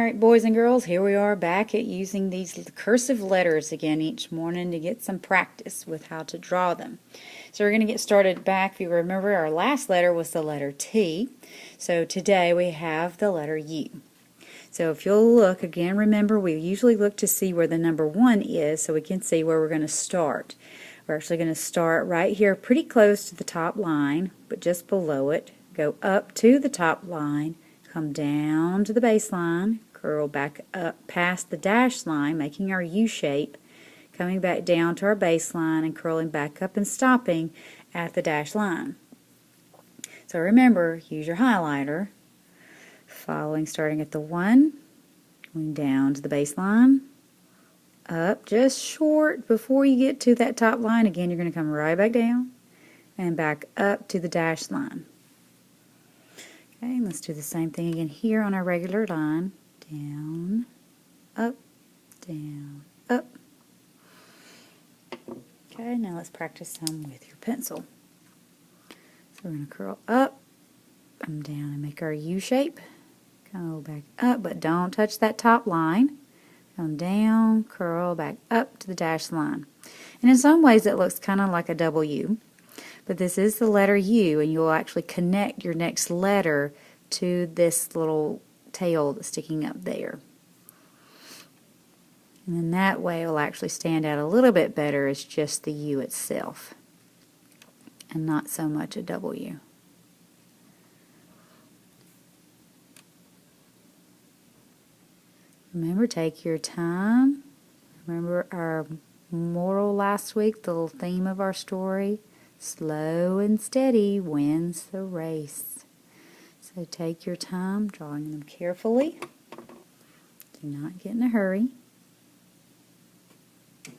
Alright, boys and girls, here we are back at using these cursive letters again each morning to get some practice with how to draw them. So we're going to get started back. If you remember, our last letter was the letter T. So today we have the letter U. So if you'll look again, remember we usually look to see where the number 1 is so we can see where we're going to start. We're actually going to start right here pretty close to the top line, but just below it. Go up to the top line. Come down to the baseline, curl back up past the dash line, making our U shape, coming back down to our baseline and curling back up and stopping at the dash line. So remember, use your highlighter, following starting at the 1, going down to the baseline, up just short before you get to that top line. Again, you're going to come right back down and back up to the dash line. Okay, let's do the same thing again here on our regular line. Down, up, down, up. Okay, now let's practice some with your pencil. So we're going to curl up, come down and make our U shape. Go back up, but don't touch that top line. Come down, curl back up to the dash line. And in some ways it looks kind of like a W. But this is the letter U, and you'll actually connect your next letter to this little tail that's sticking up there. And then that way it will actually stand out a little bit better as just the U itself, and not so much a W. Remember, take your time. Remember our moral last week, the little theme of our story. Slow and steady wins the race. So take your time drawing them carefully. Do not get in a hurry. Make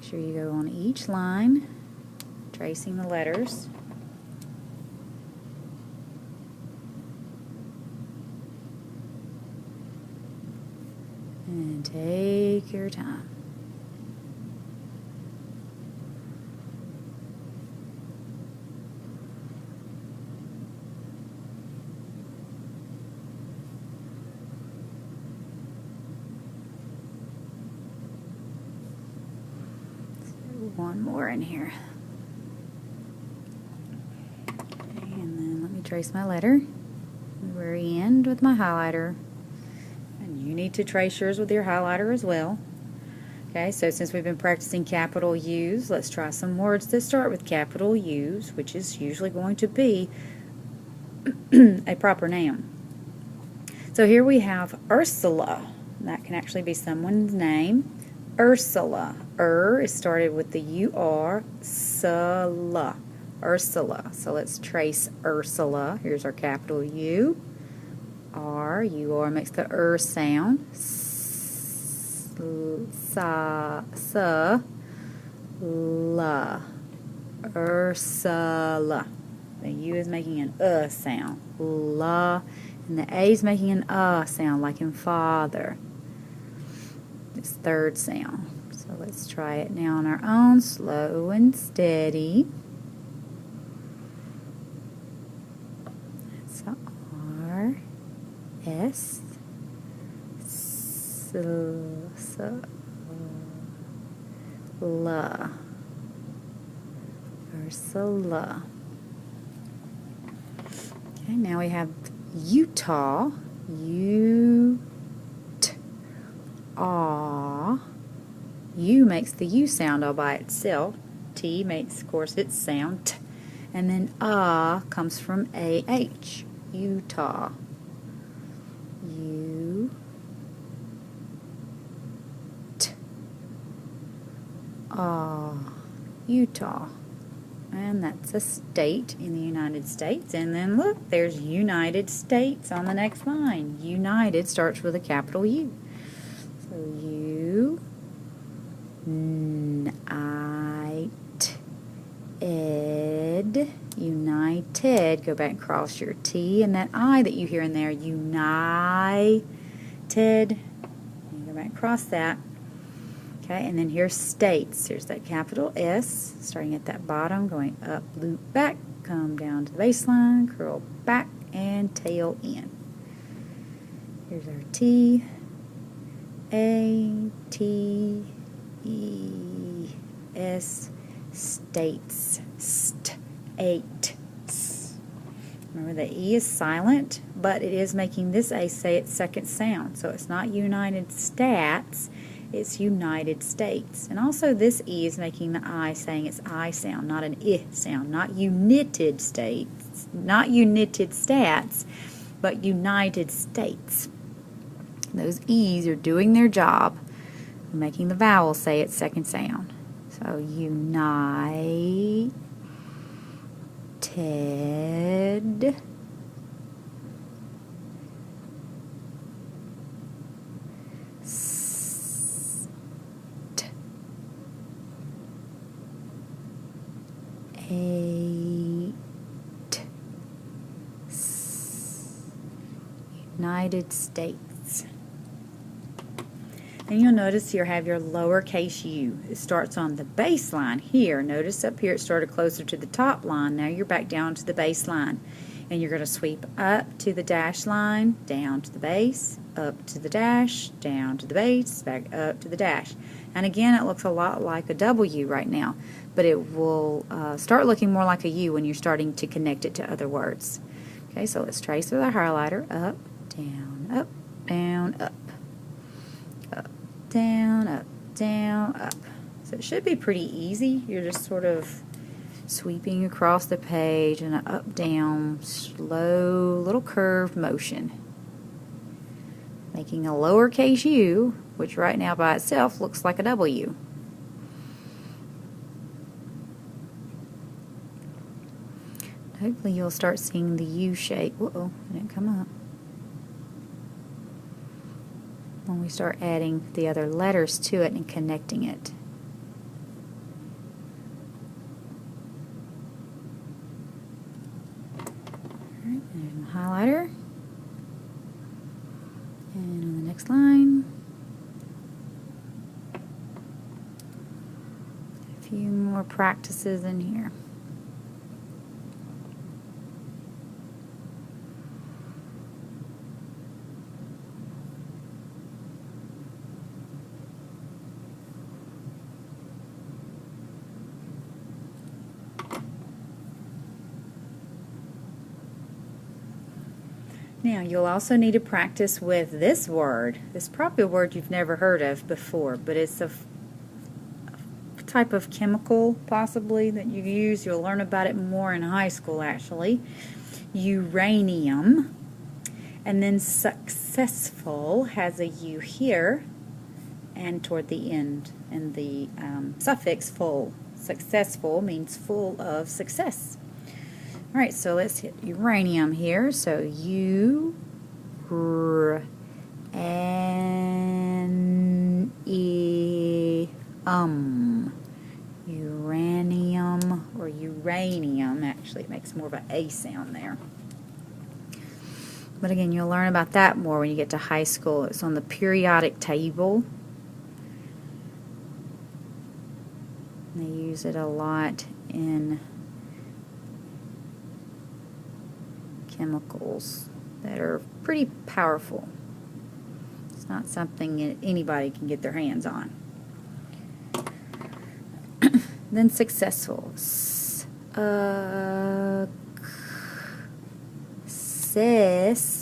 sure you go on each line, tracing the letters. And take your time. One more in here. Okay, and then let me trace my letter at the very end with my highlighter. And you need to trace yours with your highlighter as well. Okay, so since we've been practicing capital U's, let's try some words that start with capital U's, which is usually going to be a proper noun. So here we have Ursula. That can actually be someone's name. Ursula. Is started with the U-R, Sula. Ursula. So let's trace Ursula. Here's our capital U. R. U-R makes the sound. Sa. La. Ursula. The U is making an sound. La. And the A is making an sound, like in father. This third sound. So let's try it now on our own, slow and steady. That's R, S, La, Ursula. Okay, now we have Utah, U makes the U sound all by itself. T makes, of course, its sound. T. And then comes from A-H. Utah. U. T. Utah. And that's a state in the United States. And then look, there's United States on the next line. United starts with a capital U. So U. United. Go back and cross your T and that I that you hear in there. United. And go back and cross that. Okay, and then here's states. Here's that capital S, starting at that bottom, going up, loop back, come down to the baseline, curl back, and tail in. Here's our T, A, T, E, S, states, eight. Remember the E is silent, but it is making this A say its second sound. So it's not United Stats, it's United States. And also this E is making the I saying its I sound, not an I sound. Not United States, not United Stats, but United States. Those E's are doing their job, making the vowel say its second sound. So United United States. And you'll notice here have your lowercase u. It starts on the base line here. Notice up here it started closer to the top line. Now you're back down to the base line. And you're going to sweep up to the dash line, down to the base, up to the dash, down to the base, back up to the dash. And again, it looks a lot like a W right now, but it will start looking more like a U when you're starting to connect it to other words. Okay, so let's trace with our highlighter. Up, down, up, down, up. Up, down, up, down, up. So it should be pretty easy. You're just sort of sweeping across the page in an up, down, slow, little curved motion. Making a lowercase u, which right now by itself looks like a W. Hopefully you'll start seeing the U shape. Uh-oh, it didn't come up. When we start adding the other letters to it and connecting it. Alright, there's my highlighter. And on the next line, a few more practices in here. Now, you'll also need to practice with this word. It's probably a word you've never heard of before, but it's a type of chemical, possibly, that you use. You'll learn about it more in high school, actually. Uranium. And then successful has a U here and toward the end. And the suffix full. Successful means full of success. Alright, so let's hit uranium here. So uranium or uranium. Actually, it makes more of an A sound there. But again, you'll learn about that more when you get to high school. It's on the periodic table. They use it a lot in chemicals that are pretty powerful. It's not something anybody can get their hands on. Then successful.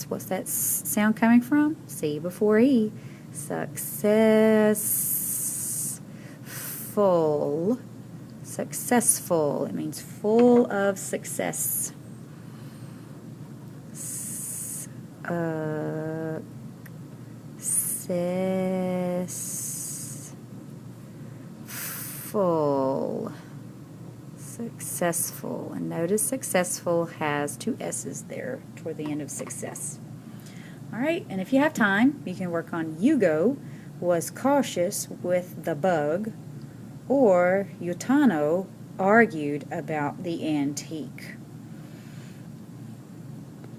What's that sound coming from? C before E. Successful. Successful. It means full of success. Successful. Successful. And notice successful has two S's there toward the end of success. Alright, and if you have time, you can work on Hugo was cautious with the bug, or Utano argued about the antique.